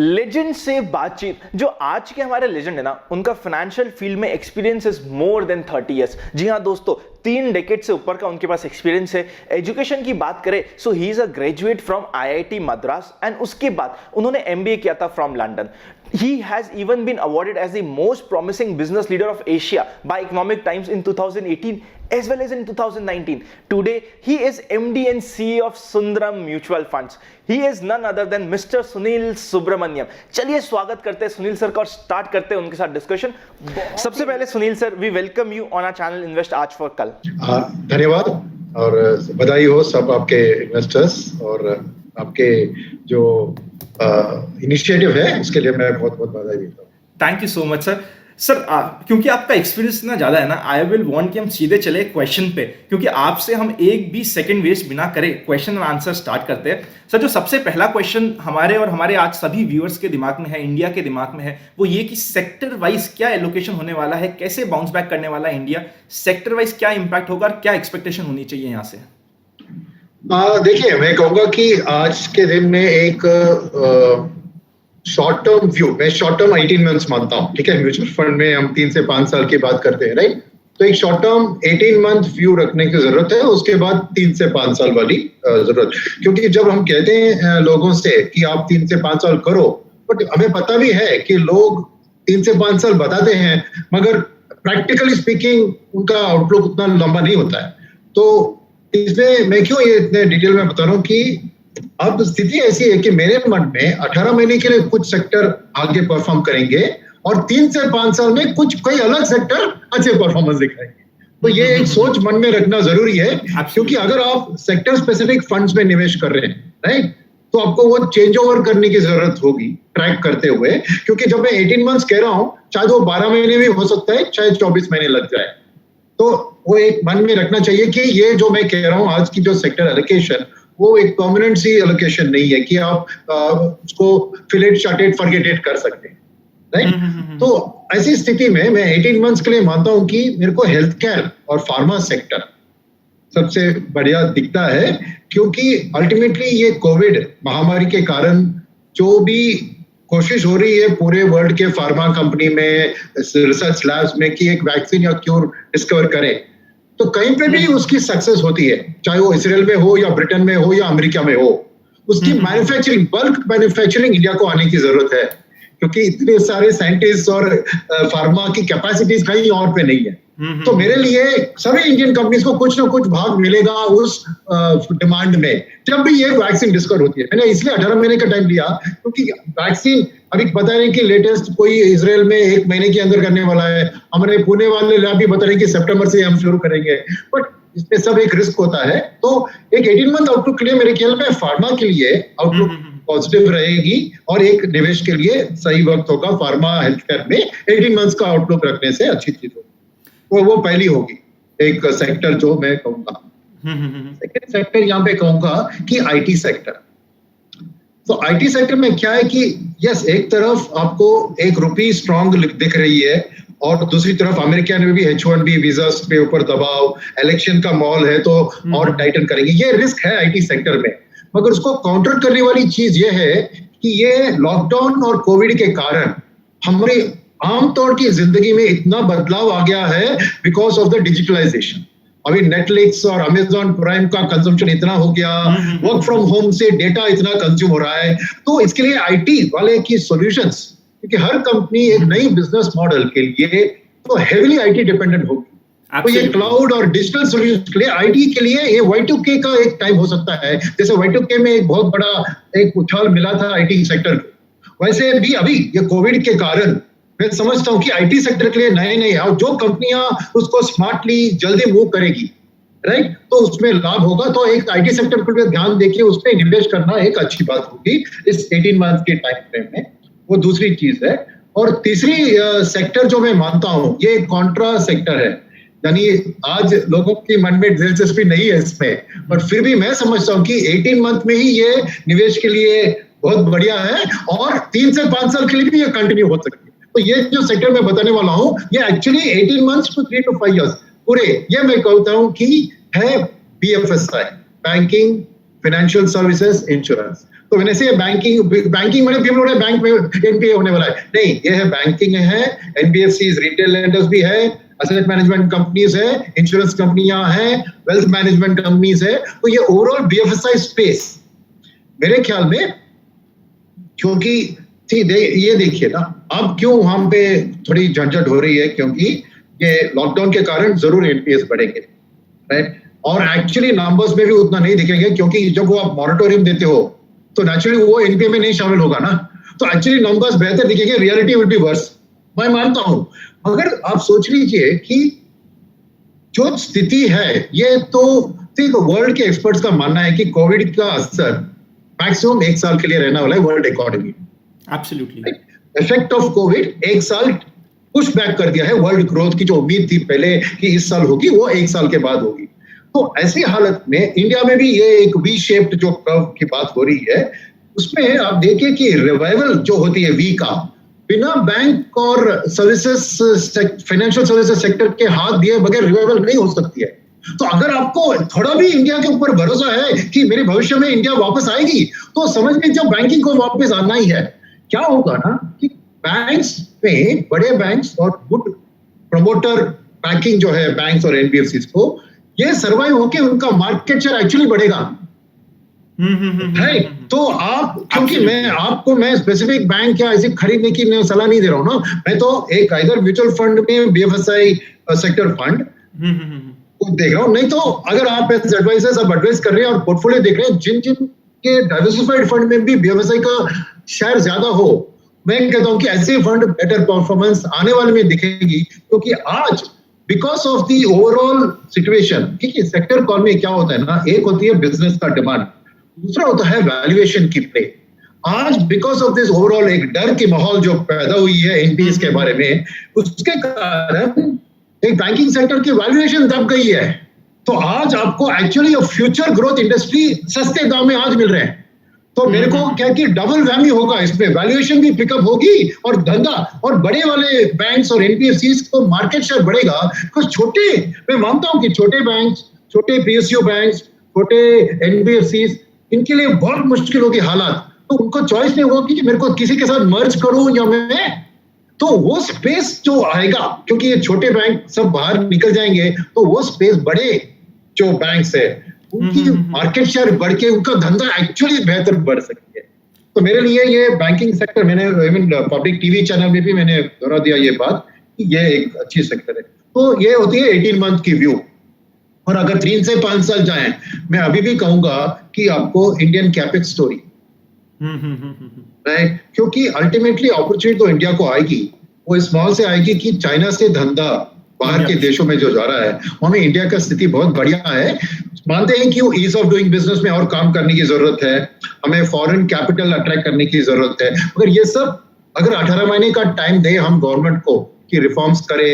Legend से बातचीत। जो आज के हमारे लेजेंड है ना, उनका फाइनेंशियल फील्ड में experience is more than 30 years. जी हाँ दोस्तों, 3 डेकेड से ऊपर का उनके पास एक्सपीरियंस है। एजुकेशन की बात करें so he is a graduate from IIT Madras and उसके बाद उन्होंने एमबीए किया था from London. He has even been awarded as the most promising business leader of Asia by Economic Times in 2018 as well as in 2019. Today, he is MD and CEO of Sundaram Mutual Funds. He is none other than Mr. Sunil Subramaniam. चलिए स्वागत करते हैं Sunil sir का और start करते हैं उनके साथ डिस्कशन। सबसे पहले Sunil sir, we welcome you on our channel invest Aaj for Kal. धन्यवाद और बधाई हो सब आपके इन्वेस्टर्स और आपके जो इनिशिएटिव है उसके लिए मैं बहुत बहुत बधाई देता हूँ। Thank you so much sir. Sir क्योंकि आपका एक्सपीरियंस इतना ज्यादा है ना, आई विल वांट कि हम सीधे चले क्वेश्चन पे, क्योंकि आपसे हम एक भी सेकंड वेस्ट बिना करे क्वेश्चन और आंसर स्टार्ट करते हैं। सर, जो सबसे पहला क्वेश्चन हमारे और हमारे आज सभी व्यूअर्स के दिमाग में है, इंडिया के दिमाग में है, वो ये कि सेक्टर वाइज क्या एलोकेशन होने वाला है, कैसे बाउंस बैक करने वाला है इंडिया, सेक्टर वाइज क्या इंपैक्ट होगा और क्या एक्सपेक्टेशन होनी चाहिए यहाँ से? देखिए, मैं कहूँगा कि आज के दिन में एक शॉर्ट टर्म व्यू, मैं शॉर्ट टर्म 18 मंथ्स मानता हूँ, ठीक है। म्यूचुअल फंड में हम 3 से 5 साल की बात करते हैं, राइट। तो एक शॉर्ट टर्म 18 मंथ व्यू रखने की जरूरत है, उसके बाद 3 से 5 साल वाली जरूरत। क्योंकि जब हम कहते हैं लोगों से कि आप 3 से 5 साल करो, बट हमें पता भी है कि लोग 3 से 5 साल बताते हैं, मगर प्रैक्टिकली स्पीकिंग उनका आउटलुक उतना लंबा नहीं होता है। तो इसमें मैं क्यों ये इतने डिटेल में बता रहा हूँ कि अब स्थिति ऐसी है कि मेरे मन में 18 महीने के लिए कुछ सेक्टर आगे परफॉर्म करेंगे और 3 से 5 साल में कोई अलग सेक्टर अच्छे परफॉर्मेंस दिखाएंगे। तो ये एक सोच मन में रखना जरूरी है, क्योंकि अगर आप सेक्टर स्पेसिफिक फंड्स में निवेश कर रहे हैं, राइट, तो आपको वो चेंज ओवर करने की जरूरत होगी ट्रैक करते हुए। क्योंकि जब मैं 18 मंथ्स कह रहा हूँ, शायद वो 12 महीने भी हो सकता है, शायद 24 महीने लग जाए। तो वो एक मन में रखना चाहिए कि ये जो मैं कह रहा हूँ आज की जो सेक्टर एलोकेशन, वो एक परमानेंट सी एलोकेशन नहीं है कि आप उसको fill it, shut it, forget it कर सकते हैं, राइट। तो ऐसी स्थिति में मैं 18 मंथ्स के लिए मानता हूं कि मेरे को हेल्थ केयर और फार्मा सेक्टर सबसे बढ़िया दिखता है, क्योंकि अल्टीमेटली ये कोविड महामारी के कारण जो भी कोशिश हो रही है पूरे वर्ल्ड के फार्मा कंपनी में, रिसर्च लैब्स में कि एक वैक्सीन या क्यूर डिस्कवर करें, तो कहीं पे भी उसकी सक्सेस होती है, चाहे वो इसराइल में हो या ब्रिटेन में हो या अमेरिका में हो। उसकी मैन्युफैक्चरिंग, बल्क मैन्युफैक्चरिंग इंडिया को आने की जरूरत है, क्योंकि इतने सारे साइंटिस्ट और फार्मा की कैपेसिटीज कहीं और पे नहीं है। तो मेरे लिए सभी इंडियन कंपनीज को कुछ ना कुछ भाग मिलेगा उस डिमांड में जब भी ये वैक्सीन डिस्कवर होती है। मैंने इसलिए 18 महीने का टाइम लिया, क्योंकि वैक्सीन अभी पता नहीं कि लेटेस्ट कोई इसराइल में 1 महीने के अंदर करने वाला है, हमारे पुणे वाले लैब भी बता रहे हैं कि सितंबर से हम शुरू करेंगे, बट इसमें सब एक रिस्क होता है। तो एक 18 मंथ आउटलुक के लिए मेरे ख्याल में फार्मा के लिए आउटलुक पॉजिटिव रहेगी और एक निवेश के लिए सही वक्त होगा फार्मा हेल्थ केयर में 18 मंथ्स का आउटलुक रखने से अच्छी चीज होगी। तो वो पहली होगी एक सेक्टर जो मैं कहूंगा। सेकंड सेक्टर यहाँ पे कहूंगा कि आईटी सेक्टर। तो आईटी सेक्टर में क्या है कि यस, एक तरफ आपको एक रुपी स्ट्रॉन्ग दिख रही है और दूसरी तरफ अमेरिका में भी H1B वीजा के ऊपर दबाव, इलेक्शन का माहौल है तो और टाइटन करेंगे, ये रिस्क है आईटी सेक्टर में। मगर उसको काउंटर करने वाली चीज ये है कि ये लॉकडाउन और कोविड के कारण हमारे आमतौर की जिंदगी में इतना बदलाव आ गया है बिकॉज ऑफ द डिजिटलाइजेशन। अभी नेटफ्लिक्स और अमेजॉन प्राइम का कंजम्पशन इतना हो गया, वर्क फ्रॉम होम से डेटा इतना कंज्यूम हो रहा है, तो इसके लिए आईटी वाले की सॉल्यूशंस, क्योंकि हर कंपनी एक नई बिजनेस मॉडल के लिए तो हेवीली आईटी डिपेंडेंट होगी। तो ये क्लाउड और डिजिटल सॉल्यूशंस के लिए आईटी के लिए ये Y2K का एक टाइम हो सकता है। जैसे Y2K में एक बहुत बड़ा एक उछाल मिला था आईटी सेक्टर को, वैसे भी अभी ये कोविड के कारण मैं समझता हूं कि आईटी सेक्टर के लिए नए और जो कंपनियां उसको स्मार्टली जल्दी मूव करेगी, राइट, तो उसमें लाभ होगा। तो एक आईटी सेक्टर पर ध्यान देके उस पर निवेश करना एक अच्छी बात होगी इस 18 मंथ के टाइम फ्रेम में। वो दूसरी चीज है। और तीसरी सेक्टर जो मैं मानता हूं, ये कॉन्ट्रा सेक्टर है, यानी आज लोगों के मन में दिलचस्पी नहीं है इसमें, बट फिर भी मैं समझता हूं कि 18 मंथ में ही ये निवेश के लिए बहुत बढ़िया है और 3 से 5 साल के लिए भी ये कंटिन्यू हो सकती है। तो ये जो सेक्टर मैं बताने वाला हूं, ये actually 18 months to 3 to 5 years पूरे, ये मैं कहता हूं कि है BFSI, banking, financial services, insurance. तो मैंने से बैंकिंग मैंने पीपल बोले बैंक में एनपीए होने वाला है, नहीं, ये है बैंकिंग है, एनबीएफसीज, रिटेल लेंडर्स भी है, एसेट मैनेजमेंट कंपनीज है, इंश्योरेंस कंपनियां हैं, वेल्थ मैनेजमेंट कंपनीज है। तो ये ओवरऑल बीएफएसआई स्पेस मेरे ख्याल में, क्योंकि ये देखिए ना, अब क्यों वहां पे थोड़ी झंझट हो रही है, क्योंकि ये लॉकडाउन के कारण जरूर एनपीएस बढ़ेंगे, राइट? और एक्चुअली नंबर्स में भी उतना नहीं दिखेंगे, क्योंकि जब वो आप मॉरेटोरियम देते हो तो नेचुरली वो एनपीए में नहीं शामिल होगा ना, तो एक्चुअली नंबर्स बेहतर दिखेंगे, रियलिटी विल बी वर्स, मैं मानता हूं। मगर आप सोच लीजिए कि जो स्थिति है, ये तो वर्ल्ड के एक्सपर्ट्स का मानना है कि कोविड का असर मैक्सिमम 1 साल के लिए रहने वाला है world economy. Absolutely. Effect of Covid 1 साल पुश बैक कर दिया है वर्ल्ड ग्रोथ की, जो उम्मीद थी पहले कि इस साल होगी, वो 1 साल के बाद होगी। तो ऐसी हालत में इंडिया में भी ये एक वी शेप्ड जो कर्व की बात हो रही है, उसमें आप देखिए कि रिवाइवल जो होती है वी का, बिना बैंक और सर्विसेज, फाइनेंशियल सर्विसेज सेक्टर के हाथ दिए बगैर रिवाइवल नहीं हो सकती है। तो अगर आपको थोड़ा भी इंडिया के ऊपर भरोसा है कि मेरे भविष्य में इंडिया वापस आएगी, तो समझ लीजिए बैंकिंग को वापस आना ही है। क्या होगा ना कि बैंक्स में, बड़े बैंक्स और गुड प्रमोटर बैंकिंग जो है बैंक्स और एनबीएफसीज को, ये सर्वाइव होके उनका मार्केट शेयर एक्चुअली बढ़ेगा, राइट? तो आप, क्योंकि मैं स्पेसिफिक बैंक या ऐसे खरीदने की सलाह नहीं दे रहा हूं ना, मैं तो एक आइदर म्यूचुअल फंड में बीएफएसआई सेक्टर फंड को देख रहा हूं, नहीं तो अगर आप एज एडवाइजर्स आप एडवाइस कर रहे हैं और पोर्टफोलियो देख रहे हैं जिन के डाइवर्सिफाइड फंड में भी बीएफएसआई का शेयर ज्यादा हो, मैं कहता हूं कि ऐसे फंड बेटर परफॉर्मेंस आने वाले में दिखेगी। क्योंकि आज because of the overall situation, ठीक है, सेक्टर कॉल में क्या होता है ना, एक होती है बिजनेस का डिमांड, दूसरा होता है वैल्यूएशन की प्ले। आज बिकॉज ऑफ दिस ओवरऑल एक डर की माहौल जो पैदा हुई है एनपीएस के बारे में, उसके कारण एक बैंकिंग सेक्टर की वैल्यूएशन दब गई है। तो आज आपको एक्चुअली फ्यूचर ग्रोथ इंडस्ट्री सस्ते दाम में आज मिल रहे हैं। तो मेरे को क्या कि डबल वैल्यू होगा इसमें, वैल्यूएशन भी पिकअप होगी और धंधा, और बड़े वाले बैंक्स और एनबीएफसीज को मार्केट शेयर बढ़ेगा। कुछ छोटे, मैं मानता हूं कि छोटे बैंक्स, छोटे पीएसयू बैंक्स, छोटे एनबीएफसीज, इनके लिए बहुत मुश्किल होगी हालात। तो उनको चॉइस नहीं होगा कि मेरे को किसी के साथ मर्ज करूं या मैं, तो वो स्पेस जो आएगा, क्योंकि ये छोटे बैंक सब बाहर निकल जाएंगे, तो वो स्पेस बड़े जो बैंक्स है उनकी मार्केट शेयर बढ़ के उनका धंधा एक्चुअली बेहतर बढ़ सकती है। तो मेरे लिए ये बैंकिंग सेक्टर, मैंने इवन पब्लिक टीवी चैनल में भी मैंने दोहरा दिया ये बात कि ये एक अच्छी सेक्टर है। तो ये होती है 18 मंथ की व्यू। और अगर 3 से 5 साल जाएं, मैं अभी भी कहूंगा कि आपको इंडियन कैपेक्स स्टोरी, राइट? क्योंकि अल्टीमेटली अपॉर्चुनिटी तो इंडिया को आएगी, वो इस माहौल से आएगी कि चाइना से धंधा बाहर के देशों में जो जा रहा है, वहां में इंडिया का स्थिति बहुत बढ़िया है। मानते हैं कि वो ईज ऑफ डूइंग बिजनेस में और काम करने की जरूरत है, हमें फॉरेन कैपिटल अट्रैक्ट करने की जरूरत है। मगर ये सब अगर 18 महीने का टाइम दे हम गवर्नमेंट को कि रिफॉर्म्स करे,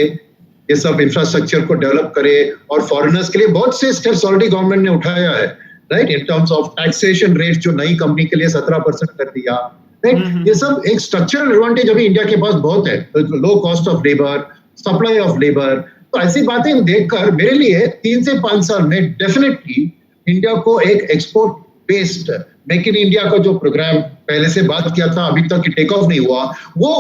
ये सब इंफ्रास्ट्रक्चर को डेवलप करे, और फॉरेनर्स के लिए बहुत से स्टेप्स ऑलरेडी गवर्नमेंट ने उठाया है, right? In terms of taxation rate जो नई कंपनी के लिए 17% कर दिया, राइट? ये सब एक स्ट्रक्चरल एडवांटेज अभी इंडिया के पास बहुत है, low cost of labour, supply of labour. तो ऐसी बातें देखकर मेरे लिए 3 से 5 साल में डेफिनेटली इंडिया को एक export based make in India का जो प्रोग्राम पहले से बात किया था, अभी तक टेक ऑफ नहीं हुआ, वो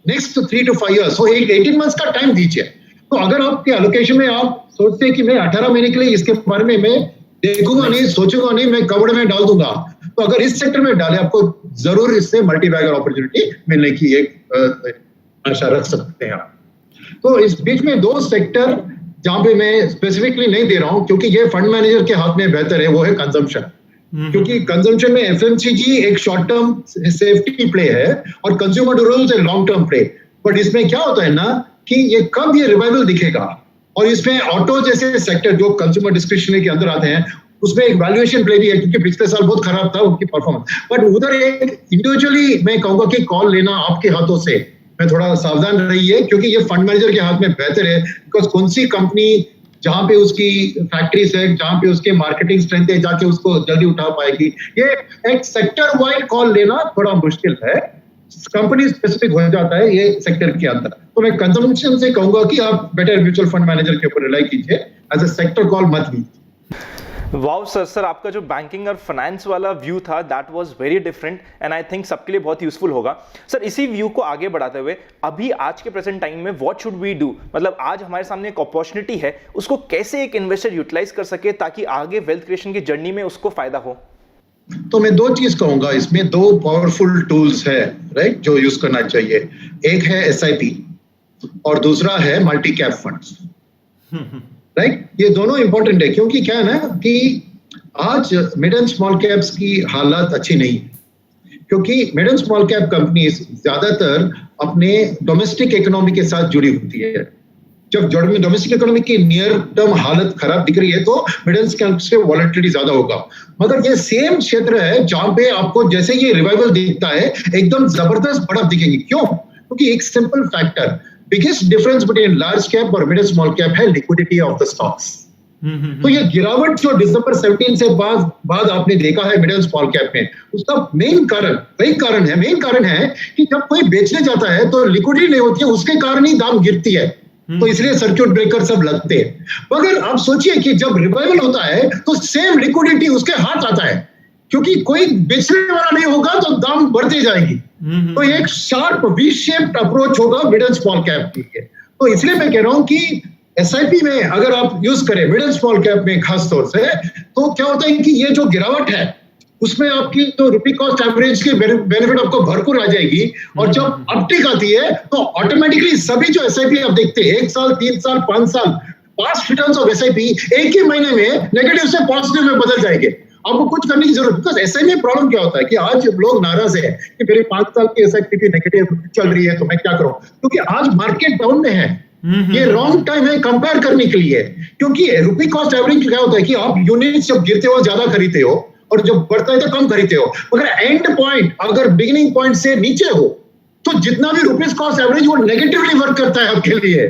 next 3 to 5 years, so 18 months का टाइम दीजिए। तो अगर आपके एलोकेशन में आप सोचते हैं कि मैं 18 महीने के लिए इसके बारे में मैं देखूंगा नहीं, सोचूंगा नहीं, मैं कबड़ में डाल दूंगा, तो अगर इस सेक्टर में डाले, आपको जरूर इससे मल्टी बैगर अपॉर्चुनिटी मिलने की एक आशा रख सकते हैं आप। तो इस बीच में 2 सेक्टर जहां पे मैं स्पेसिफिकली नहीं दे रहा हूं, क्योंकि ये फंड मैनेजर के हाथ में बेहतर है, वो है कंजम्पशन। क्योंकि कंजम्पशन में एफएमसीजी एक शॉर्ट टर्म सेफ्टी प्ले है और कंज्यूमर ड्यूरेबल्स एक लॉन्ग टर्म प्ले। बट इसमें क्या होता है ना कि ये कब ये रिवाइवल दिखेगा, और इसमें ऑटो जैसे सेक्टर जो कंज्यूमर डिस्क्रिप्शनरी के अंदर आते हैं, उसमें एक वैल्यूएशन प्ले भी है, क्योंकि पिछले साल बहुत खराब था उनकी परफॉर्मेंस। बट उधर एक इंडिविजुअली मैं कहूंगा कि कॉल लेना आपके हाथों से, मैं थोड़ा सावधान रहिए, क्योंकि ये फंड मैनेजर के हाथ में बेहतर है। बिकॉज कौन सी कंपनी जहां पे उसकी फैक्ट्रीज है, जहां पे उसके मार्केटिंग स्ट्रेंथ है, जाके उसको जल्दी उठा पाएगी, ये एक सेक्टर वाइड कॉल लेना थोड़ा मुश्किल है, कंपनी स्पेसिफिक हो जाता है ये सेक्टर के अंदर। तो मैं कंजम्पशन से कहूंगा कि आप बेटर म्यूचुअल फंड मैनेजर के ऊपर रिलाई कीजिए, एज अ सेक्टर कॉल मत लीजिए। वाओ सर आपका जो बैंकिंग और फाइनेंस वाला व्यू था that was very different and I think सबके लिए बहुत यूजफुल होगा। सर इसी व्यू को आगे बढ़ाते हुए अभी आज के प्रेजेंट टाइम में व्हाट शुड वी डू, मतलब आज हमारे सामने एक अपॉर्चुनिटी है, उसको कैसे एक इन्वेस्टर यूटिलाइज कर सके ताकि आगे वेल्थ क्रिएशन की जर्नी में उसको फायदा हो? तो मैं दो चीज कहूंगा, इसमें दो पावरफुल टूल्स है राइट जो यूज करना चाहिए। एक है एसआईपी और दूसरा है मल्टी कैप फंड्स राइट। ये दोनों इंपॉर्टेंट है क्योंकि क्या है ना कि आज मिड एंड स्मॉल कैप्स की हालत अच्छी नहीं है, क्योंकि mid and small cap companies ज्यादातर अपने डोमेस्टिक इकोनॉमी के साथ जुड़ी होती है। जब डोमेस्टिक इकोनॉमी की नियर टर्म हालत खराब दिख रही है तो मिड एंड कैप से वॉलेटिलिटी ज्यादा होगा। मगर ये सेम क्षेत्र है जहां पे आपको जैसे ये रिवाइवल दिखता है एकदम जबरदस्त बढ़त दिखेगी। क्यों? क्योंकि एक simple factor, biggest difference between large cap और मिड एंड स्मॉल कैप है लिक्विडिटी ऑफ द स्टॉक्स। तो ये गिरावट जो दिसंबर 17 से बाद आपने देखा है मिड एंड स्मॉल कैप में, उसका मेन कारण है कि जब कोई बेचने जाता है तो लिक्विडिटी नहीं होती है, उसके कारण ही दाम गिरती है। तो इसलिए सर्किट ब्रेकर सब लगते हैं। मगर आप सोचिए कि जब रिवाइवल होता है तो सेम लिक्विडिटी उसके हाथ आता है, क्योंकि कोई बेचने वाला नहीं होगा तो दाम बढ़ते जाएगी। तो एक शार्प वी शेप्ड अप्रोच होगा मिड एंड स्मॉल कैप के लिए। तो इसलिए मैं कह रहा हूं कि एसआईपी में अगर आप यूज करें मिड एंड स्मॉल कैप में खास तौर से, तो क्या होता है कि ये जो गिरावट है उसमें आपकी तो रुपी कॉस्ट एवरेज की बेनिफिट आपको भरपूर आ जाएगी। और जब अपटिक आती है तो ऑटोमेटिकली सभी जो एसआईपी आप देखते हैं 1 साल 3 साल 5 साल पास्ट रिटर्न्स ऑफ एसआईपी एक ही महीने में नेगेटिव से पॉजिटिव में बदल जाएंगे। आपको कुछ करने की जरूरत, बिकॉज एसआईपी में प्रॉब्लम क्या होता है कि आज लोग नाराज है कि मेरी 5 साल की एसआईपी नेगेटिव चल रही है तो मैं क्या करूं, क्योंकि आज मार्केट डाउन में है। ये रॉन्ग टाइम है कंपेयर करने के लिए, क्योंकि रुपी कॉस्ट एवरेज क्या होता है कि आप यूनिट जब गिरते हो ज्यादा खरीदते हो और जब बढ़ता है तो कम खरीदते हो। मगर एंड पॉइंट अगर बिगिनिंग पॉइंट से नीचे हो तो जितना भी रुपीज कॉस्ट एवरेज वो नेगेटिवली वर्क करता है आपके लिए।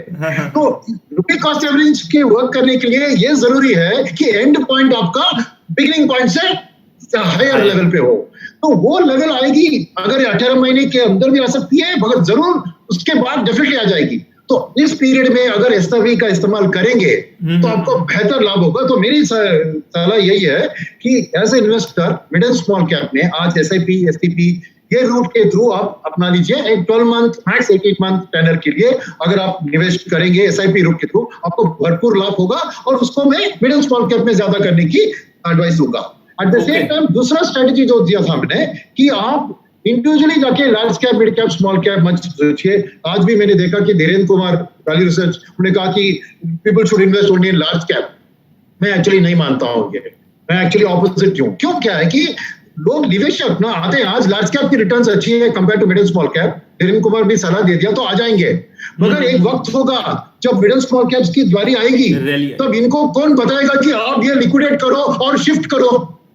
तो रुपी कॉस्ट एवरेज के वर्क करने के लिए ये जरूरी है कि एंड पॉइंट आपका बिगिनिंग पॉइंट से हायर लेवल पे हो। तो वो लेवल आएगी, अगर 18 महीने के अंदर भी आ सकती है, मगर जरूर उसके बाद डेफिनेटली आ जाएगी। तो इस पीरियड में अगर एसआईपी का इस्तेमाल करेंगे तो आपको बेहतर लाभ होगा। तो मेरी सलाह यही है कि as a investor mid and small cap में आज एसआईपी एसटीपी ये रूट के थ्रू आप अपना लीजिए। एक 12 मंथ मैक्स 18 मंथ टेनर के लिए अगर आप निवेश करेंगे एसआईपी रूट के थ्रू आपको भरपूर लाभ होगा, और उसको मैं मिड एंड स्मॉल कैप में ज्यादा करने की एडवाइस दूंगा। एट द सेम टाइम दूसरा स्ट्रेटेजी जो दिया था हमने कि आप इंडिविजुअली जाके large cap mid cap small cap मत सोचिए। आज भी मैंने देखा कि धीरेन्द्र कुमार वैल्यू रिसर्च उन्होंने कहा कि people should invest only in large cap. मैं एक्चुअली नहीं मानता हूं ये, मैं एक्चुअली ऑपोजिट हूं। क्यों? क्या है कि लोग निवेशक ना आते हैं, आज लार्ज कैप की रिटर्न्स अच्छी है compare to mid and small cap, Dhirendra Kumar भी सलाह दे दिया तो आ जाएंगे। मगर एक वक्त होगा जब मिड एंड स्मॉल कैप्स की द्वारी आएगी, तब इनको कौन बताएगा कि आप ये लिक्विडेट करो और शिफ्ट करो,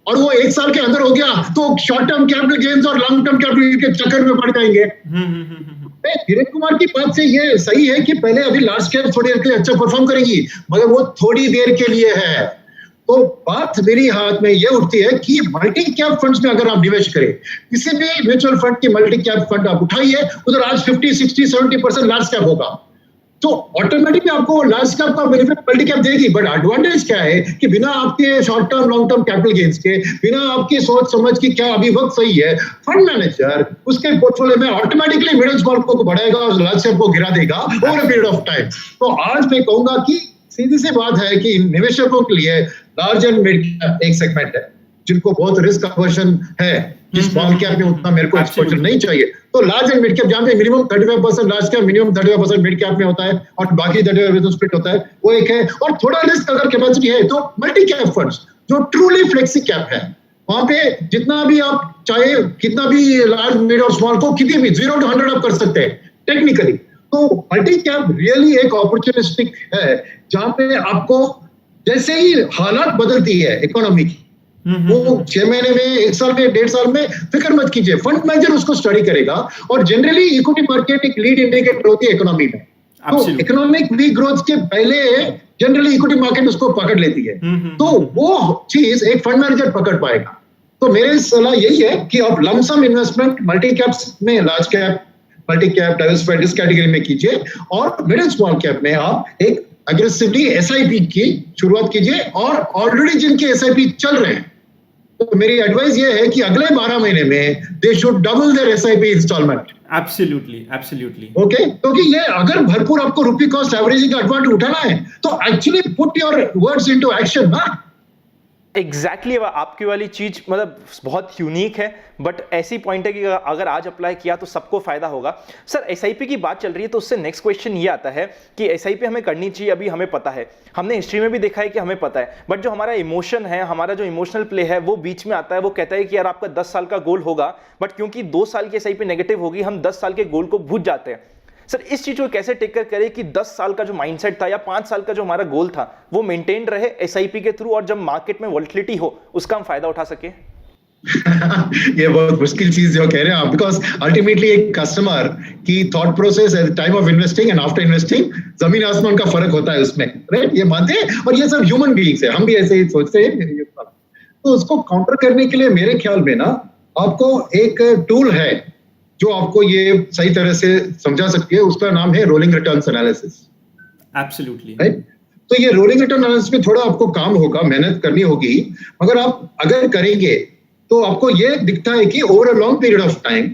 और वो 1 साल के अंदर हो गया तो शॉर्ट टर्म कैपिटल गेन्स और लॉन्ग टर्म कैपिटल के चक्कर में पड़ जाएंगे। धीरेन्द्र कुमार की बात से ये सही है कि पहले अभी लार्ज कैप थोड़ी देर के लिए अच्छा परफॉर्म करेगी, मगर वो थोड़ी देर के लिए है। तो बात मेरी हाथ में ये उठती है कि मल्टी कैप फंड्स में अगर आप निवेश करें, किसी भी म्यूचुअल फंड की मल्टी कैप फंड आप उठाइए, उधर आज 50, 60, 70% लार्ज कैप होगा, तो ऑटोमेटिकली आपको लार्ज कैप का बेनिफिट मल्टी कैप देगी। बट एडवांटेज क्या है कि बिना आपके short term long term capital gains के, बिना आपकी सोच समझ की क्या अभी वक्त सही है, फंड मैनेजर उसके पोर्टफोलियो में ऑटोमेटिकली मिड एंड स्मॉल को बढ़ाएगा और लार्ज कैप को गिरा देगा over a period of time. तो आज मैं कहूंगा कि सीधी सी बात है कि निवेशकों के लिए लार्ज एंड मिड कैप एक सेगमेंट है जिनको बहुत रिस्क अवर्जन है, जिस स्मॉल कैप में उतना मेरे को एक्सपोजर नहीं चाहिए। तो लार्ज एंड मिड कैप जहां पे minimum 35% large cap, minimum 35% mid cap में होता है और बाकी 35% स्प्लिट होता है, वो एक है। और थोड़ा रिस्क अगर कैपेसिटी है तो मल्टी कैप फंड्स जो ट्रूली फ्लेक्सी कैप है, वहां पे जितना भी आप चाहे कितना भी लार्ज मिड और स्मॉल को कितनी भी 0 to 100 आप कर सकते हैं टेक्निकली। तो मल्टी कैप रियली एक अपॉर्चुनिस्टिक है जहां पे आपको जैसे ही हालात बदलती है इकोनॉमी की, वो 6 महीने में 1 साल में 1.5 साल में फिक्र मत कीजिए, फंड मैनेजर उसको स्टडी करेगा। और जनरली इक्विटी मार्केट एक लीड इंडिकेटर होती है इकोनॉमी में। तो इकोनॉमिक वीक ग्रोथ के पहले जनरली इक्विटी मार्केट उसको पकड़ लेती है, तो वो चीज एक फंड मैनेजर पकड़ पाएगा। तो मेरी सलाह यही है कि आप लमसम इन्वेस्टमेंट मल्टी कैप्स में, large cap, multi cap, diversified इस कैटेगरी में कीजिए, और मिड एंड स्मॉल कैप में आप एक अग्रेसिवली एसआईपी की शुरुआत कीजिए, और ऑलरेडी जिनके एसआईपी चल रहे हैं, तो मेरी एडवाइस ये है कि अगले 12 महीने में they should double their SIP instalment. Absolutely okay, क्योंकि ये अगर भरपूर आपको रुपी कॉस्ट एवरेजिंग का एडवांटेज उठाना है तो actually put your words into action ना। एग्जैक्टली आपकी वाली चीज मतलब बहुत यूनिक है, बट ऐसी पॉइंट है कि अगर आज अप्लाई किया तो सबको फायदा होगा। सर एसआईपी की बात चल रही है तो उससे नेक्स्ट क्वेश्चन ये आता है कि एसआईपी हमें करनी चाहिए, अभी हमें पता है, हमने हिस्ट्री में भी देखा है कि हमें पता है, बट जो हमारा इमोशन है, हमारा जो इमोशनल प्ले है वो बीच में आता है। वो कहता है कि यार आपका 10 साल का गोल होगा, बट क्योंकि 2 साल की एसआईपी नेगेटिव होगी हम 10 साल के गोल को भूल जाते हैं। सर इस चीज को कैसे टेक कर करे कि 10 साल का जो माइंडसेट था या 5 साल का जो हमारा गोल था वो मेंटेन रहे एसआईपी के थ्रू, और जब मार्केट में वोलेटिलिटी हो उसका हम फायदा उठा सके? ये बहुत मुश्किल चीज जो कह रहे हैं आप, बिकॉज अल्टीमेटली एक कस्टमर की thought process at the time of investing and after investing जमीन आसमान का फर्क होता है उसमें, राइट? ये मानते हैं, और ये सब ह्यूमन बीइंग्स है, हम भी ऐसे ही सोचते हैं। तो उसको काउंटर करने के लिए मेरे ख्याल में ना आपको एक टूल है जो आपको ये सही तरह से समझा सकती है, उसका नाम है rolling returns analysis. Absolutely right? तो ये रोलिंग रिटर्न एनालिसिस में थोड़ा आपको काम होगा, मेहनत करनी होगी, मगर आप अगर करेंगे तो आपको ये दिखता है कि over a long period of time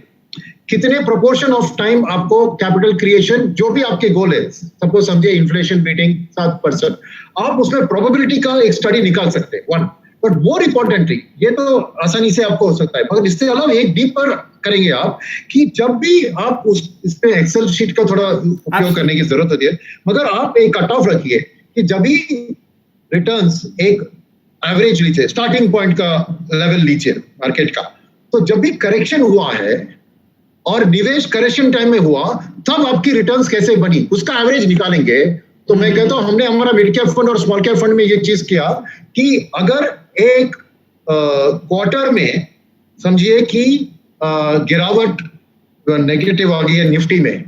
कितने प्रोपोर्शन ऑफ टाइम आपको कैपिटल क्रिएशन, जो भी आपके गोल है, सपोज समझिए इन्फ्लेशन बीटिंग 7%, आप उसमें प्रोबेबिलिटी का एक स्टडी निकाल सकते हैं, वन। बट मोर इंपॉर्टेंटली, ये तो आसानी से आपको हो सकता है, मगर इससे अलावा एक डीपर करेंगे आप कि जब भी आप इस पे एक्सेल शीट का थोड़ा उपयोग करने की जरूरत होती है, मगर आप एक कट ऑफ रखिए कि जब भी रिटर्न्स एक एवरेज लीजिए, स्टार्टिंग पॉइंट का लेवल लीजिए मार्केट का, तो जब भी करेक्शन हुआ है और निवेश करेक्शन टाइम में हुआ, तब आपकी रिटर्न्स कैसे बनी उसका एवरेज निकालेंगे। तो मैं कहता हूं हमने हमारा मिड कैप फंड और स्मॉल कैप फंड में ये चीज किया कि अगर एक क्वार्टर में समझिए कि गिरावट नेगेटिव आ गई है निफ्टी में,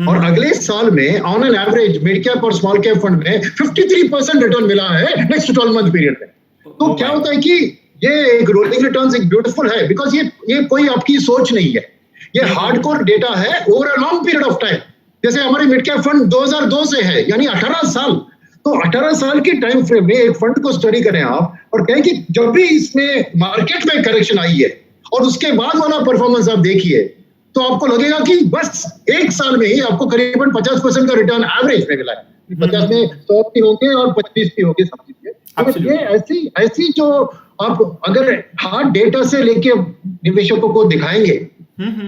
और अगले साल में on an average mid cap और स्मॉल कैप फंड में 53% रिटर्न मिला है नेक्स्ट 12 मंथ पीरियड में, तो क्या होता है कि ये एक रोलिंग रिटर्न्स एक ब्यूटीफुल है, बिकॉज ये कोई आपकी सोच नहीं है, ये हार्डकोर डेटा है over a long period of time. जैसे हमारे मिड कैप फंड 2002 से है, यानी 18 साल, तो 18 साल की टाइम फ्रेम में एक फंड को स्टडी करें आप और कहें कि जब भी इसमें मार्केट में करेक्शन आई है और उसके बाद वाला परफॉर्मेंस आप देखिए, तो आपको लगेगा कि बस एक साल में ही आपको करीबन 50% का रिटर्न एवरेज में मिला है। 50 में 100 भी होंगे और 25 भी होंगे, समझिए। ये ऐसी जो आप अगर हार्ड डेटा से लेके निवेशकों को दिखाएंगे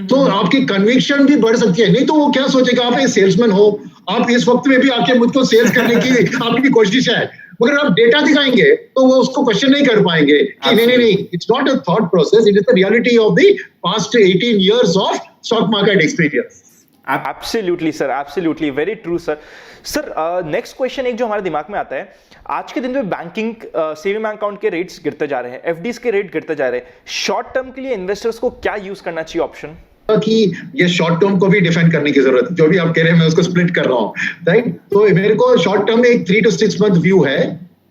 तो आपकी कन्विक्शन भी बढ़ सकती है। नहीं तो वो क्या सोचेगा, आप एक सेल्समैन हो, आप इस वक्त में भी आके मुझको सेल्स करने की आपकी कोशिश है, मगर आप डेटा दिखाएंगे तो वो उसको क्वेश्चन नहीं कर पाएंगे कि नहीं, it's not a thought process, it is the reality of the past 18 years of stock market experience. Absolutely sir, absolutely, very true sir. Sir next question एक जो हमारे दिमाग में आता है, आज के दिन में बैंकिंग सेविंग अकाउंट के रेट्स गिरते जा रहे हैं, एफडीज के रेट गिरते जा रहे हैं, शॉर्ट टर्म के लिए इन्वेस्टर्स को क्या यूज करना चाहिए ऑप्शन? कि ये शॉर्ट टर्म को भी डिफाइन करने की जरूरत है, जो भी आप कह रहे हैं मैं उसको स्प्लिट कर रहा हूँ, राइट? तो मेरे को शॉर्ट टर्म में एक 3 to 6 month व्यू है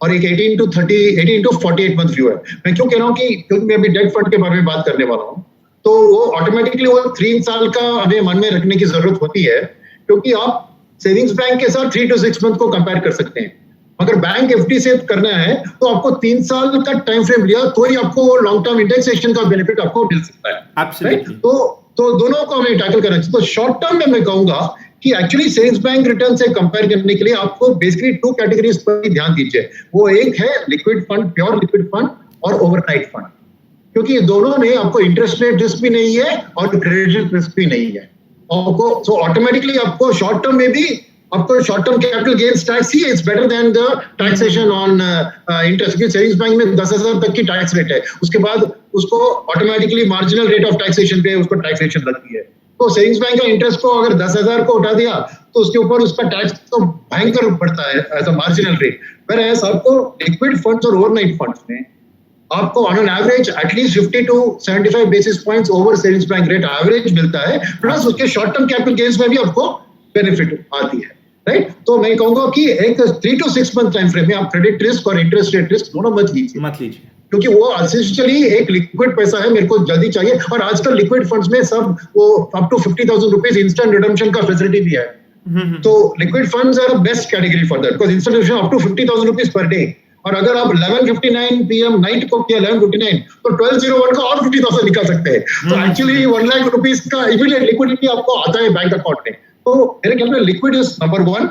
और एक 18 to 48 month व्यू है। मैं क्यों कह रहा हूँ कि क्योंकि मैं अभी डेट फंड के बारे में बात करने वाला हूँ, तो वो ऑटोमेटिकली वो 3 साल का हमें मन में रखने की जरूरत होती है, क्योंकि आप सेविंग्स बैंक के साथ 3 to 6 month को कंपेयर कर सकते हैं। अगर बैंक एफडी से करना है तो आपको 3 साल का टाइम फ्रेम लिया तो ही आपको लॉन्ग टर्म इंडेक्सेशन का बेनिफिट आपको मिल सकता है। Absolutely. तो दोनों को हमें टैकल करना चाहिए। तो शॉर्ट टर्म में मैं कहूंगा कि एक्चुअली सेविंग्स बैंक रिटर्न से कंपेयर करने के लिए आपको बेसिकली 2 कैटेगरीज पर ही ध्यान दीजिए। वो एक है liquid fund, pure liquid fund, और ओवरनाइट फंड, क्योंकि दोनों में आपको इंटरेस्ट रेट रिस्क भी नहीं है और क्रेडिट रिस्क भी नहीं है। आपको सो ऑटोमेटिकली आपको शॉर्ट टर्म में भी आपको short term capital gains tax he is better than the taxation on interest. की सेविंग्स बैंक में 10,000 तक की टैक्स रेट है, उसके बाद उसको automatically marginal rate of taxation पे उसको टैक्सेशन लगती है। तो सेविंग्स बैंक का इंटरेस्ट को अगर 10,000 को उठा दिया तो उसके ऊपर उसका टैक्स तो भयंकर बढ़ता है as a marginal rate. Whereas आपको लिक्विड फंड्स और ओवरनाइट फंड्स में आपको on an average at least 50 to 75 basis points over savings bank rate average मिलता है, प्लस उसके शॉर्ट टर्म कैपिटल गेन्स में भी आपको बेनिफिट आती है, राइट? तो मैं कहूंगा कि एक 3 to 6 month टाइम फ्रेम में आप क्रेडिट रिस्क और इंटरेस्ट रेट रिस्क दोनों मत लीजिए, क्योंकि वो एसेंशियली एक लिक्विड पैसा है, मेरे को जल्दी चाहिए। और आजकल लिक्विड फंड्स में सब वो up to 50,000 rupees instant redemption का फैसिलिटी भी है। तो liquid funds are best category for that, because institution up to 50,000 rupees per day, और अगर आप 11:59 PM नाइट को किया 11:59 तो 12:01 का और 50,000 निकाल सकते हैं। तो एक्चुअली 1 लाख रुपीज का इमीडिएट लिक्विडिटी आपको आता है बैंक अकाउंट में। तो मेरे ख्याल में लिक्विड इज नंबर 1।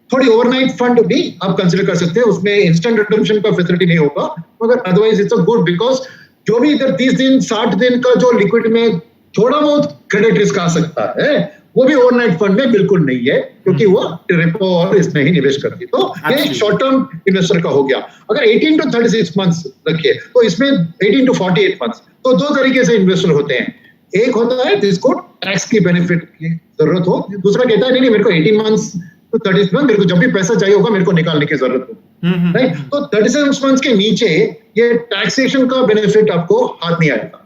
थोड़ी ओवरनाइट फंड भी आप कंसिडर कर सकते हैं, उसमें इंस्टेंट रिडेम्पशन का फैसिलिटी नहीं होगा, मगर otherwise it's a good, because जो भी इधर 30 दिन 60 दिन का जो लिक्विड में थोड़ा बहुत क्रेडिट रिस्क आ सकता है, वो भी ओवरनाइट फंड में बिल्कुल नहीं है, क्योंकि वो रेपो और इसमें ही निवेश करती है। तो ये शॉर्ट टर्म इन्वेस्टर का हो गया। अगर 18 to 36 मंथ्स रखिए तो इसमें 18 to 48 मंथ्स, तो दो तरीके से इन्वेस्टर होते हैं। एक होता है जिसको टैक्स की बेनिफिट की जरूरत हो, दूसरा कहता है नहीं मेरे को 18 मंथ्स तो 36 मंथ, मेरे को जब भी पैसा चाहिए होगा मेरे को निकालने की जरूरत हो, राइट। तो 36 मंथ्स के नीचे ये टैक्सेशन का बेनिफिट आपको हाथ नहीं आएगा,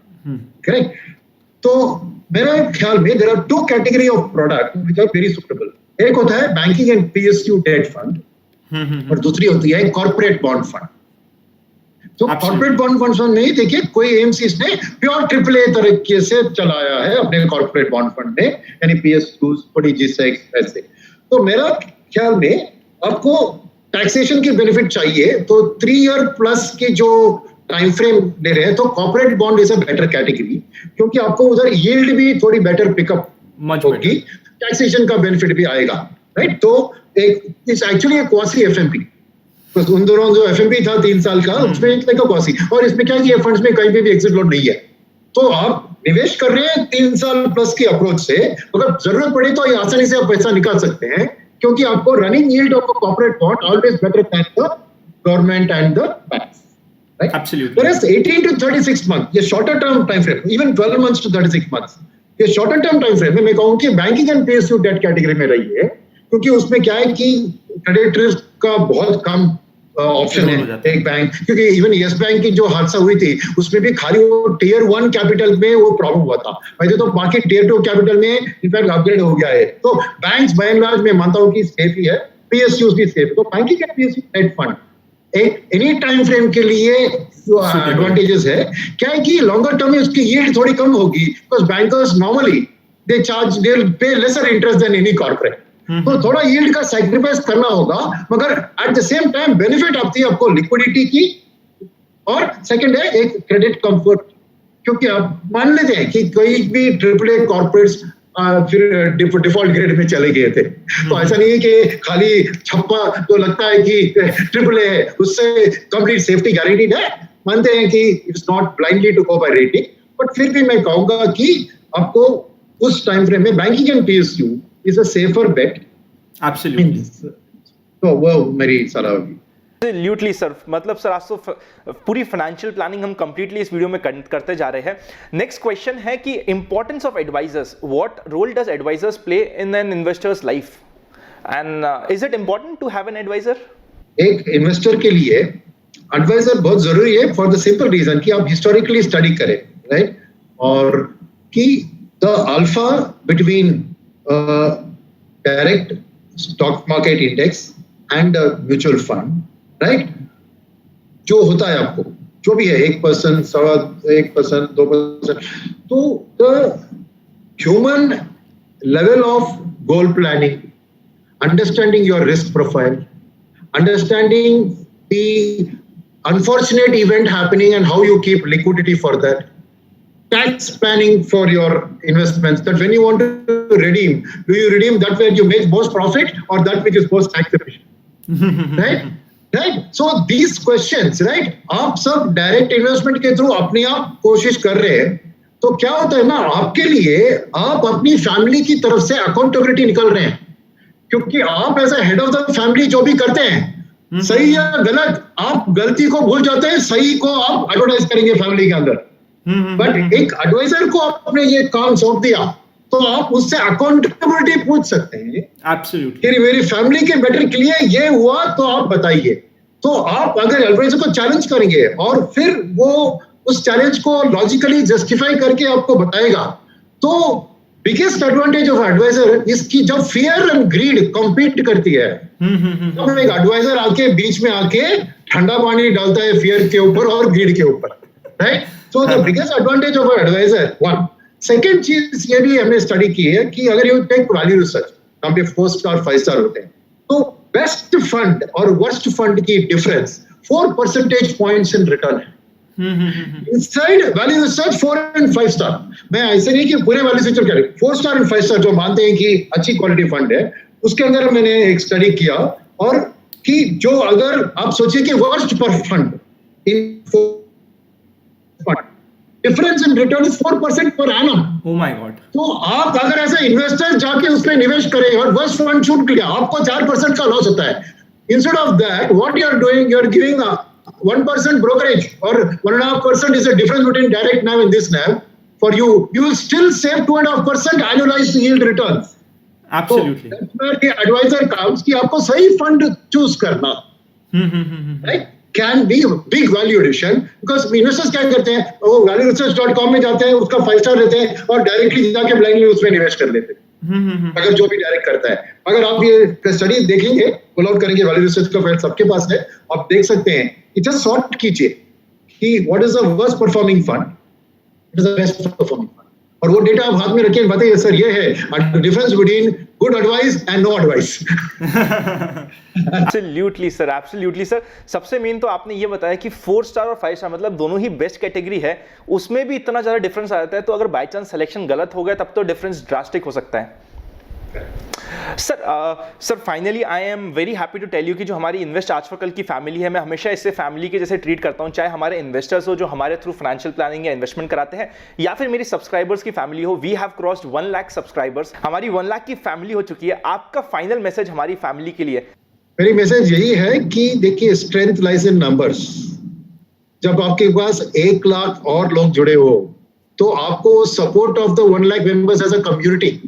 करेक्ट। तो मेरे ख्याल में there are 2 category of product which are very suitable. एक होता है banking and PSU debt fund, और दूसरी होती है कॉर्पोरेट बॉन्ड फंड। तो कॉर्पोरेट बॉन्ड फंड नहीं, देखिए कोई एएमसीज ने प्योर AAA तरीके से चलाया है अपने कॉर्पोरेट बॉन्ड फंड ने, यानी PSUs, G-Secs ऐसे। तो मेरा ख्याल में आपको टैक्सेशन की बेनिफिट चाहिए तो 3 ईयर प्लस की जो टाइम फ्रेम ले रहे हैं, तो corporate bond is a better category, क्योंकि आपको उधर यील्ड भी थोड़ी बेटर पिकअप होगी, टैक्सेशन का बेनिफिट भी आएगा, राइट। तो एक इट्स एक्चुअली एक क्वासी एफएमपी, बस उन दोनों जो एफएमपी था 3 साल का, उसमें एक लाइक क्वासी, और इसमें क्या है कि फंड्स में कहीं पे भी एग्जिट लोड नहीं है। तो आप निवेश कर रहे हैं 3 साल प्लस की अप्रोच से, अगर जरूरत पड़े तो ये आसानी से आप पैसा निकाल सकते हैं, क्योंकि आपको running yield of corporate bond always better than the government and the banks, right. Absolutely. Whereas 18 to 36 months, ये shorter term time frame, even 12 months to 36 months, ये शॉर्टर टर्म टाइम फ्रेम में मैं कहूँ कि banking and PSU debt category में रही है, क्योंकि उसमें क्या है कि क्रेडिट रिस्क का बहुत कम ऑप्शन है एक बैंक, क्योंकि इवन येस बैंक की जो हादसा हुई थी उसमें भी खाली वो Tier 1 कैपिटल में वो प्रॉब्लम हुआ था, वैसे तो बाकी Tier 2 कैपिटल में इनफैक्ट अपग्रेड हो गया है। तो बैंक्स बाय एंड लार्ज मैं मानता हूँ कि सेफ ही है, PSUs भी सेफ है। तो banking and PSU debt fund एक एनी टाइम फ्रेम के लिए एडवांटेजेस है, क्या है कि लॉन्गर टर्म में उसकी यील्ड थोड़ी कम होगी, because bankers normally they pay lesser interest than any corporate, तो थोड़ा यील्ड का सैक्रिफाइस करना होगा, मगर at the same time benefit आती है आपको लिक्विडिटी की, और सेकंड है एक क्रेडिट कंफर्ट, क्योंकि आप मान लेते हैं कि कोई भी AAA कॉर्पोरेट्स फिर डिफॉल्ट ग्रेड में चले गए थे, तो ऐसा नहीं है कि खाली छप्पा तो लगता है कि AAA है, उससे कंप्लीट सेफ्टी गारंटीड है। मानते हैं कि it's not blindly to go by rating, but फिर भी मैं कहूंगा कि आपको उस टाइम फ्रेम में banking and PSU is a safer bet. Absolutely. तो वो मेरी सलाह होगी। Absolutely, sir. मतलब सर आज तो पूरी फाइनेंशियल प्लानिंग हम कंप्लीटली इस वीडियो में करते जा रहे हैं। नेक्स्ट क्वेश्चन है कि importance of advisors, what role does advisors play in an investor's life, and is it important to have an advisor? एक इन्वेस्टर के लिए एडवाइजर बहुत जरूरी है, फॉर द सिंपल रीजन कि आप हिस्टोरिकली स्टडी करें, राइट, और कि the alpha between direct stock market index and mutual fund, right, जो होता है आपको जो भी है 1%, 1%, 2%, तो the human level of goal planning, understanding your risk profile, understanding the unfortunate event happening and how you keep liquidity for that, tax planning for your investments, that when you want to redeem, do you redeem that where you make most profit or that which is most tax efficient? right, so these questions, right, आप सब direct investment के through अपने आप कोशिश कर रहे हैं, तो क्या होता है ना, आपके लिए आप अपनी फैमिली की तरफ से अकाउंटेबिलिटी निकल रहे हैं, क्योंकि आप as head of the family जो भी करते हैं, सही या गलत, आप गलती को भूल जाते हैं, सही को आप एडवर्टाइज करेंगे फैमिली के अंदर। बट एक एडवाइजर को आपने ये काम सौंप दिया, तो आप उससे अकाउंटेबिलिटी पूछ सकते हैं। Absolutely. मेरी फैमिली के बेटर के लिए ये हुआ तो आप बताइए। तो आप अगर एडवाइजर को चैलेंज करेंगे और फिर वो उस चैलेंज को लॉजिकली जस्टिफाई करके आपको बताएगा, तो बिगेस्ट एडवांटेज ऑफ एडवाइजर इसकी जब फियर एंड ग्रीड कॉम्पीट करती है, तो एक एडवाइजर आके बीच में आके ठंडा पानी डालता है फियर के ऊपर और ग्रीड के ऊपर, right. So the biggest advantage of advisor one. Second चीज ये भी हमने स्टडी की है कि अगर यू टेक वैल्यू रिसर्च, जहाँ पे 4 स्टार 5 स्टार होते हैं। तो बेस्ट फंड और वर्स्ट फंड की difference 4 percentage points in return है। Inside value research 4 and 5 star, मैं ऐसे नहीं कि पूरे वैल्यू रिसर्च करें, 4 स्टार and 5 स्टार जो मानते हैं कि अच्छी क्वालिटी फंड है, उसके अंदर मैंने एक स्टडी किया और कि जो अगर आप सोचिए कि वर्स्ट पर fund in difference in return is 4% per annum. Oh my God. तो आप अगर ऐसे इन्वेस्टर जाके उसमें निवेश करें और वर्स्ट फंड छूट गया, आपको 4% का लॉस होता है। Instead of that what you are doing, you are giving 1% brokerage or 1.5% is the difference between direct NAV and this NAV. For you, you will still save 2.5% annualized yield returns. Absolutely. So that's where the advisor comes कि आपको सही fund choose करना, right? Can be a big value addition because investors क्या करते हैं, वो valueresearch.com में जाते हैं, उसका 5 स्टार लेते हैं और डायरेक्टली जाके ब्लाइंडली उसमें निवेश कर लेते हैं। अगर जो भी डायरेक्ट करता है, अगर आप ये स्टडी देखेंगे, पुल आउट करेंगे, वैल्यू रिसर्च का फाइल सबके पास है, आप देख सकते हैं कि जस्ट सॉर्ट कीजिए कि what is the worst performing fund, what is the best performing fund, और वो डेटा आप हाथ में रखिए, बताइए सर ये है difference between good advice and no advice. Absolutely sir, absolutely sir. सबसे मेन तो आपने ये बताया कि 4 स्टार और 5 स्टार मतलब दोनों ही बेस्ट कैटेगरी है, उसमें भी इतना ज्यादा डिफरेंस आ जाता है, तो अगर बाय चांस सिलेक्शन गलत हो गया तब तो डिफरेंस ड्रास्टिक हो सकता है। Sir finally I am very happy to tell you कि जो हमारी इन्वेस्ट आज फॉर कल की फैमिली है, मैं हमेशा इससे फैमिली के जैसे ट्रीट करता हूं, चाहे हमारे इन्वेस्टर्स हो जो हमारे थ्रू फाइनेंशियल प्लानिंग या इन्वेस्टमेंट कराते हैं, या फिर मेरी सब्सक्राइबर्स की फैमिली हो। We have crossed 1 lakh subscribers, हमारी 1 लाख की फैमिली हो चुकी है। आपका फाइनल मैसेज हमारी फैमिली के लिए? मेरी मैसेज यही है कि देखिए, स्ट्रेंथ लाइज इन नंबर्स। जब आपके पास 1 लाख और लोग जुड़े हो तो आपको support of the 1 lakh members as a community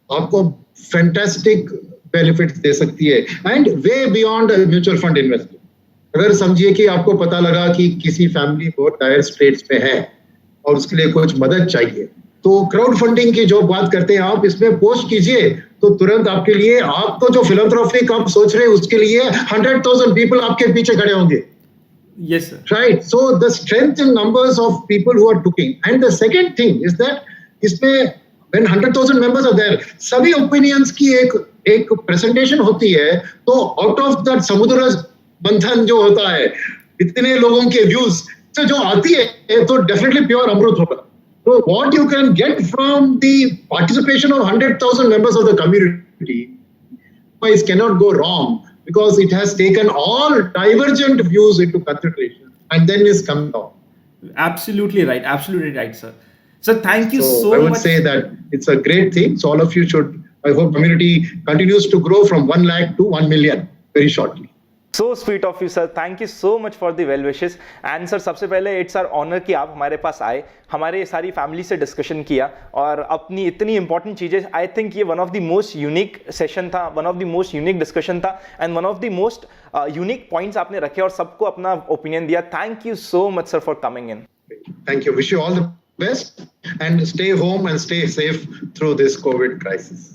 आपको फैंटास्टिक बेनिफिट्स दे सकती है and way beyond mutual fund investment. अगर समझिए कि आपको पता लगा कि किसी फैमिली बहुत डायर स्ट्रेट्स में है और उसके लिए कुछ मदद चाहिए, तो क्राउड फंडिंग की जो बात करते हैं आप, इसमें पोस्ट कीजिए तो तुरंत आपके लिए, आपको जो फिलैंथ्रोपिक आप सोच रहे हैं उसके लिए 100,000 पीपल आपके पीछे खड़े होंगे। Yes, sir. Right. So the strength in numbers of people who are looking. And the second thing is that इसमें when 100,000 members are there, सभी opinions की एक presentation होती है, तो out of that समुद्र मंथन जो होता है, इतने लोगों के views से जो आती है, तो definitely pure अमृत होगा। So what you can get from the participation of 100,000 members of the community cannot go wrong, because it has taken all divergent views into consideration and then is come down. Absolutely right, sir. Sir, thank you so I would much. say that it's a great thing. So all of you should, I hope community continues to grow from 1 lakh to 1 million very shortly. So sweet of you, sir. Thank you so much for the well wishes. And sir, सबसे पहले it's our honour कि आप हमारे पास आए, हमारे सारी family से discussion किया और अपनी इतनी इंपॉर्टेंट चीज़ें, आई थिंक ये one of the most unique session था, one of the most unique discussion था and one of the most unique points आपने रखे और सबको अपना ओपिनियन दिया। Thank you so much sir for coming in. Thank you. Wish you all the best and stay home and stay safe through this COVID crisis.